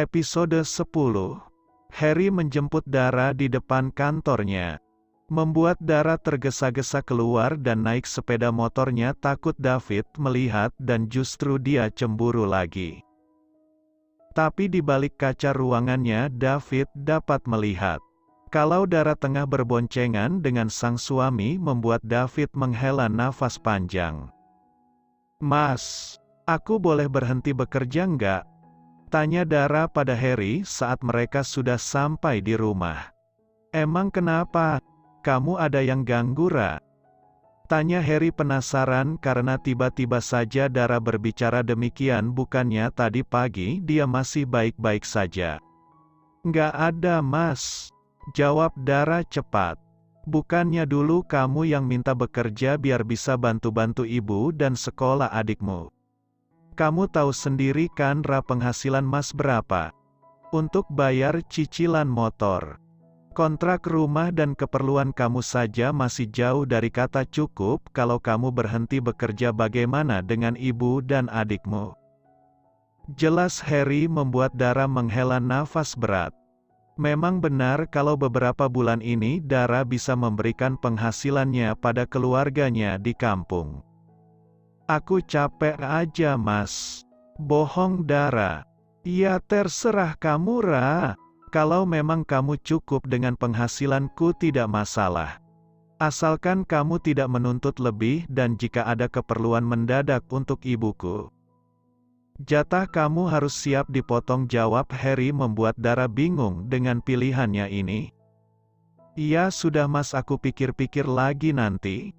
Episode 10. Harry menjemput Dara di depan kantornya. Membuat Dara tergesa-gesa keluar dan naik sepeda motornya, takut David melihat dan justru dia cemburu lagi. Tapi di balik kaca ruangannya David dapat melihat. Kalau Dara tengah berboncengan dengan sang suami, membuat David menghela nafas panjang. "Mas, aku boleh berhenti bekerja nggak?" tanya Dara pada Harry saat mereka sudah sampai di rumah. "Emang kenapa? Kamu ada yang ganggu, Ra?" tanya Harry penasaran karena tiba-tiba saja Dara berbicara demikian, bukannya tadi pagi dia masih baik-baik saja. "Nggak ada, Mas," jawab Dara cepat. "Bukannya dulu kamu yang minta bekerja biar bisa bantu-bantu ibu dan sekolah adikmu? Kamu tahu sendiri kan Ra penghasilan Mas berapa? Untuk bayar cicilan motor, kontrak rumah dan keperluan kamu saja masih jauh dari kata cukup. Kalau kamu berhenti bekerja bagaimana dengan ibu dan adikmu?" Jelas Harry membuat Dara menghela nafas berat. Memang benar kalau beberapa bulan ini Dara bisa memberikan penghasilannya pada keluarganya di kampung. "Aku capek aja, Mas." Bohong Dara. "Ya terserah kamu, Ra. Kalau memang kamu cukup dengan penghasilanku tidak masalah. Asalkan kamu tidak menuntut lebih dan jika ada keperluan mendadak untuk ibuku, jatah kamu harus siap dipotong," jawab Harry membuat Dara bingung dengan pilihannya ini. "Ya sudah Mas, aku pikir-pikir lagi nanti."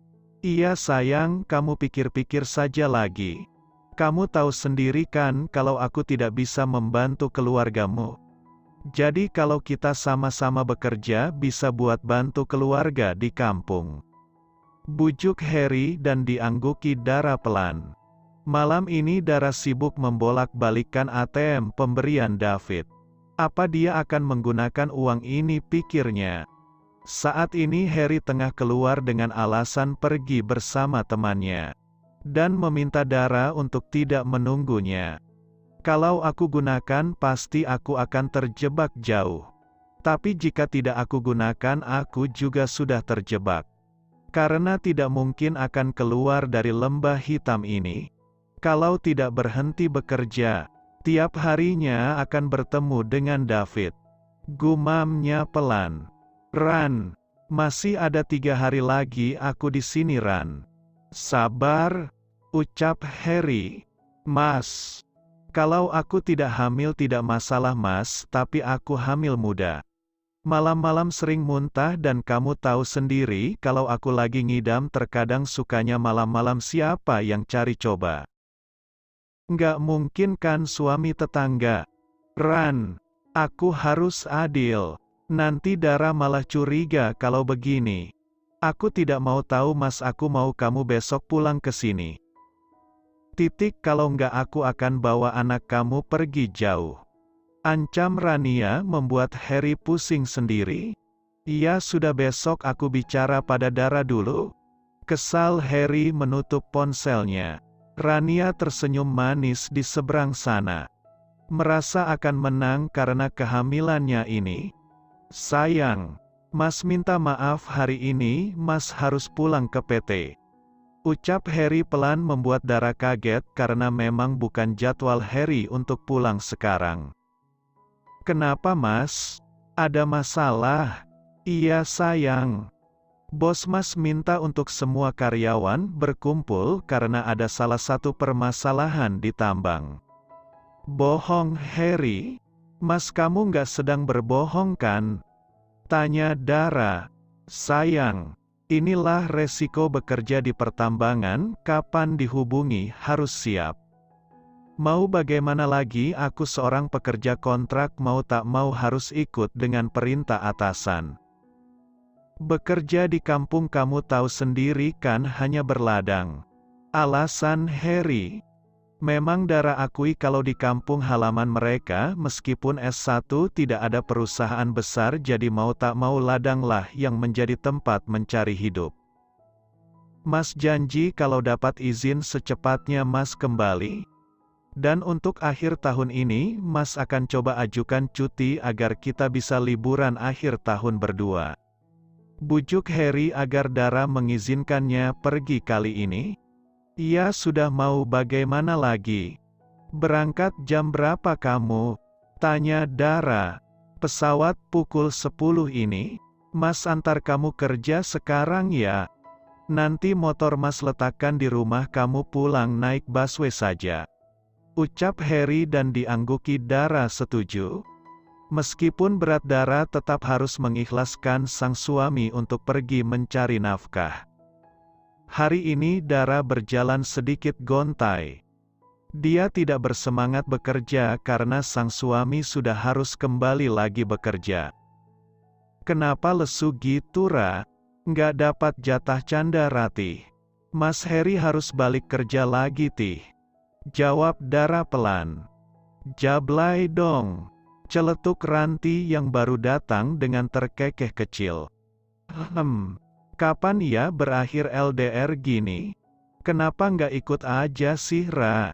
"Iya sayang, kamu pikir-pikir saja lagi. Kamu tahu sendiri kan kalau aku tidak bisa membantu keluargamu. Jadi kalau kita sama-sama bekerja bisa buat bantu keluarga di kampung." Bujuk Harry dan diangguki Dara pelan. Malam ini Dara sibuk membolak-balikkan ATM pemberian David. Apa dia akan menggunakan uang ini, pikirnya. Saat ini Harry tengah keluar dengan alasan pergi bersama temannya. Dan meminta Dara untuk tidak menunggunya. "Kalau aku gunakan pasti aku akan terjebak jauh. Tapi jika tidak aku gunakan aku juga sudah terjebak. Karena tidak mungkin akan keluar dari lembah hitam ini. Kalau tidak berhenti bekerja, tiap harinya akan bertemu dengan David." Gumamnya pelan. "Ran, masih ada 3 hari lagi aku di sini, Ran." "Sabar," ucap Harry. "Mas, kalau aku tidak hamil tidak masalah Mas, tapi aku hamil muda. Malam-malam sering muntah dan kamu tahu sendiri kalau aku lagi ngidam terkadang sukanya malam-malam, siapa yang cari coba? Nggak mungkin kan suami tetangga. Ran, aku harus adil. Nanti Dara malah curiga kalau begini. Aku tidak mau tahu Mas, aku mau kamu besok pulang ke sini. Kalau nggak aku akan bawa anak kamu pergi jauh." Ancam Rania membuat Harry pusing sendiri. "Ya sudah, besok aku bicara pada Dara dulu." Kesal Harry menutup ponselnya. Rania tersenyum manis di seberang sana. Merasa akan menang karena kehamilannya ini. "Sayang, Mas minta maaf, hari ini Mas harus pulang ke PT." ucap Harry pelan membuat Dara kaget karena memang bukan jadwal Harry untuk pulang sekarang. "Kenapa Mas? Ada masalah?" "Iya sayang. Bos Mas minta untuk semua karyawan berkumpul karena ada salah satu permasalahan di tambang." "Bohong Harry. Mas, kamu nggak sedang berbohong kan?" tanya Dara. "Sayang, inilah resiko bekerja di pertambangan, kapan dihubungi harus siap. Mau bagaimana lagi, aku seorang pekerja kontrak, mau tak mau harus ikut dengan perintah atasan. Bekerja di kampung kamu tahu sendiri kan hanya berladang." Alasan Harry. Memang Dara akui kalau di kampung halaman mereka meskipun S1 tidak ada perusahaan besar, jadi mau tak mau ladanglah yang menjadi tempat mencari hidup. "Mas janji kalau dapat izin secepatnya Mas kembali." Dan untuk akhir tahun ini, Mas akan coba ajukan cuti agar kita bisa liburan akhir tahun berdua. Bujuk Harry agar Dara mengizinkannya pergi kali ini. Ia sudah mau bagaimana lagi. Berangkat jam berapa kamu? Tanya Dara. Pesawat pukul 10 ini. Mas antar kamu kerja sekarang ya. Nanti motor Mas letakkan di rumah, kamu pulang naik busway saja. Ucap Harry dan diangguki Dara setuju. Meskipun berat, Dara tetap harus mengikhlaskan sang suami untuk pergi mencari nafkah. Hari ini Dara berjalan sedikit gontai. Dia tidak bersemangat bekerja karena sang suami sudah harus kembali lagi bekerja. Kenapa lesu gitu, Ra? Nggak dapat jatah, canda Ratih. Mas Harry harus balik kerja lagi, Tih. Jawab Dara pelan. Jablay dong. Celetuk Ranti yang baru datang dengan terkekeh kecil. Kapan ya berakhir LDR gini? Kenapa nggak ikut aja sih, Ra?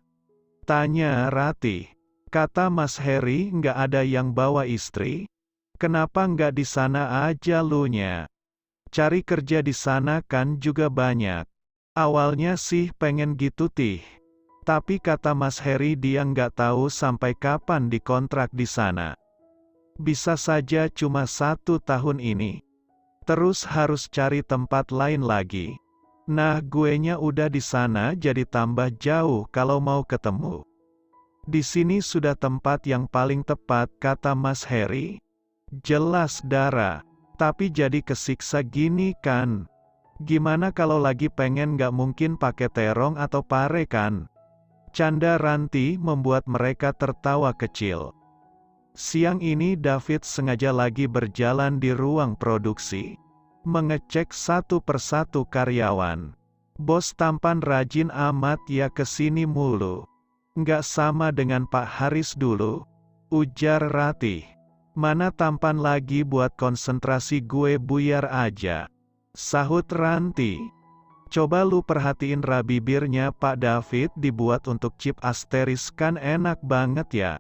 Tanya Ratih. Kata Mas Harry, nggak ada yang bawa istri? Kenapa nggak di sana aja lu nya? Cari kerja di sana kan juga banyak. Awalnya sih pengen gitu, Tih. Tapi kata Mas Harry dia nggak tahu sampai kapan dikontrak di sana. Bisa saja cuma 1 tahun ini. Terus harus cari tempat lain lagi. Nah, guenya udah di sana jadi tambah jauh kalau mau ketemu. Di sini sudah tempat yang paling tepat, kata Mas Harry. Jelas Dara. Tapi jadi kesiksa gini kan. Gimana kalau lagi pengen, nggak mungkin pakai terong atau pare kan? Canda Ranti membuat mereka tertawa kecil. Siang ini David sengaja lagi berjalan di ruang produksi, mengecek satu persatu karyawan. Bos tampan rajin amat ya, kesini mulu. Nggak sama dengan Pak Haris dulu, ujar Ratih. Mana tampan lagi, buat konsentrasi gue buyar aja, sahut Ranti. Coba lu perhatiin bibirnya Pak David dibuat untuk chip asteris, kan enak banget ya.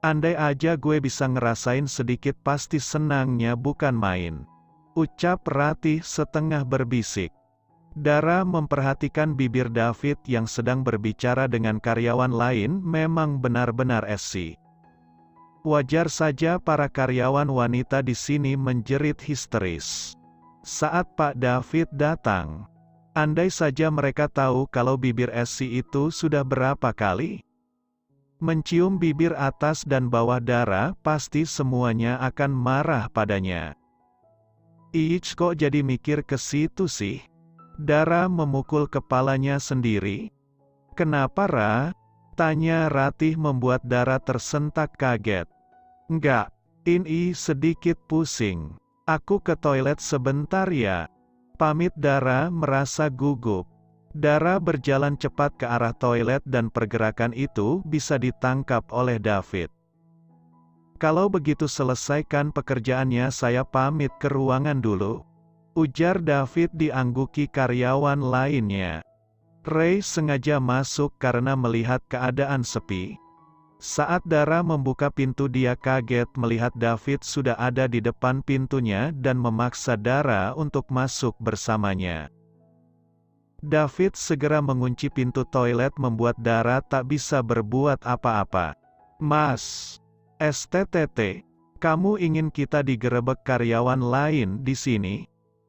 Andai aja gue bisa ngerasain sedikit pasti senangnya bukan main, ucap Ratih setengah berbisik. Dara memperhatikan bibir David yang sedang berbicara dengan karyawan lain, memang benar-benar esi. Wajar saja para karyawan wanita di sini menjerit histeris saat Pak David datang. Andai saja mereka tahu kalau bibir Esi itu sudah berapa kali mencium bibir atas dan bawah Dara, pasti semuanya akan marah padanya. Ih, kok jadi mikir ke situ sih? Dara memukul kepalanya sendiri. Kenapa, Ra? Tanya Ratih membuat Dara tersentak kaget. Enggak, ini sedikit pusing. Aku ke toilet sebentar ya. Pamit Dara merasa gugup. Dara berjalan cepat ke arah toilet dan pergerakan itu bisa ditangkap oleh David. Kalau begitu selesaikan pekerjaannya, saya pamit ke ruangan dulu, ujar David diangguki karyawan lainnya. Ray sengaja masuk karena melihat keadaan sepi. Saat Dara membuka pintu, dia kaget melihat David sudah ada di depan pintunya dan memaksa Dara untuk masuk bersamanya. David segera mengunci pintu toilet membuat Dara tak bisa berbuat apa-apa. Mas, STTT, kamu ingin kita digerebek karyawan lain di sini?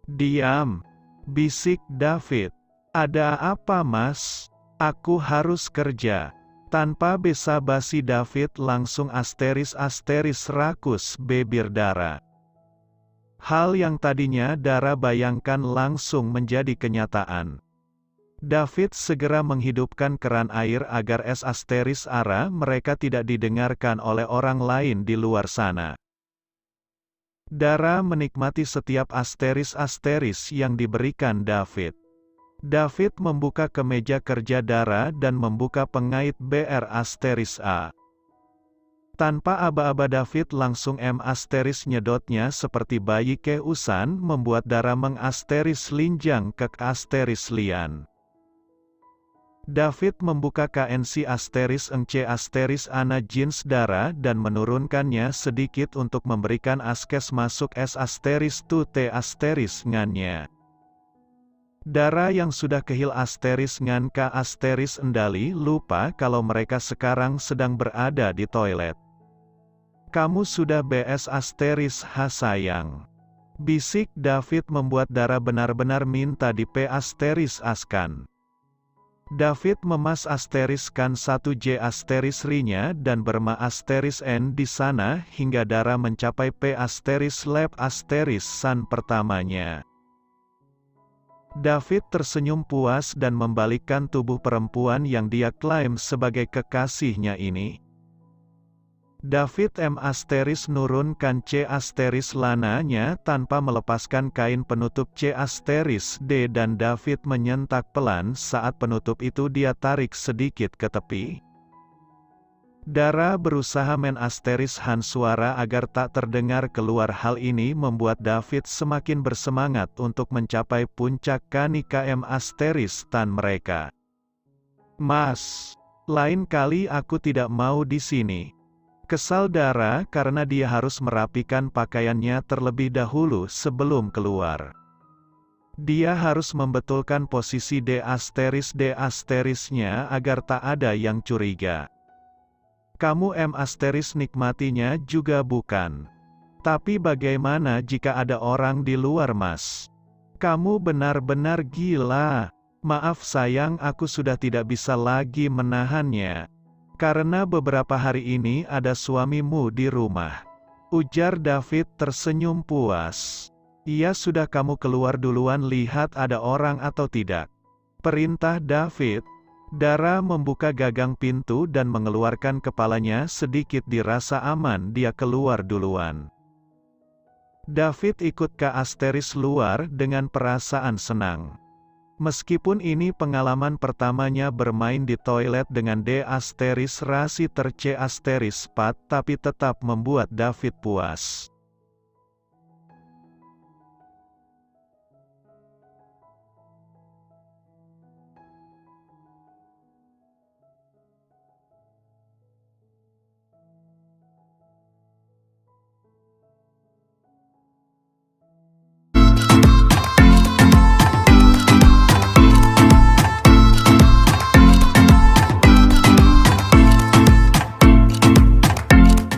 Diam, bisik David. Ada apa, Mas? Aku harus kerja. Tanpa basa-basi David langsung asteris-asteris rakus bibir Dara. Hal yang tadinya Dara bayangkan langsung menjadi kenyataan. David segera menghidupkan keran air agar es asteris Ara mereka tidak didengarkan oleh orang lain di luar sana. Dara menikmati setiap asteris-asteris yang diberikan David. David membuka kemeja kerja Dara dan membuka pengait BR asteris A. Tanpa aba-aba David langsung M asteris nyedotnya seperti bayi keusan, membuat Dara mengasteris linjang ke asteris lian. David membuka KNC *Ana jeans Dara dan menurunkannya sedikit untuk memberikan askes masuk *ngannya. Dara yang sudah kehil ngan endali lupa kalau mereka sekarang sedang berada di toilet. Kamu sudah BS sayang. Bisik David membuat Dara benar-benar minta di askan. David memas kan 1J *ri-nya dan berma *n di sana hingga Dara mencapai lab san pertamanya. David tersenyum puas dan membalikkan tubuh perempuan yang dia klaim sebagai kekasihnya ini. David nurunkan lananya tanpa melepaskan kain penutup D dan David menyentak pelan saat penutup itu dia tarik sedikit ke tepi. Dara berusaha han suara agar tak terdengar keluar. Hal ini membuat David semakin bersemangat untuk mencapai puncak KNIKM tan mereka. Mas, lain kali aku tidak mau di sini. Kesal Dara karena dia harus merapikan pakaiannya terlebih dahulu sebelum keluar. Dia harus membetulkan posisi D*nya agar tak ada yang curiga. Kamu nikmatinya juga bukan. Tapi bagaimana jika ada orang di luar mas? Kamu benar-benar gila. Maaf sayang, aku sudah tidak bisa lagi menahannya. Karena beberapa hari ini ada suamimu di rumah. Ujar David tersenyum puas. Iya sudah, kamu keluar duluan lihat ada orang atau tidak. Perintah David. Dara membuka gagang pintu dan mengeluarkan kepalanya sedikit dirasa aman dia keluar duluan. David ikut ke luar dengan perasaan senang. Meskipun ini pengalaman pertamanya bermain di toilet dengan D*rasi ter C*pat tapi tetap membuat David puas.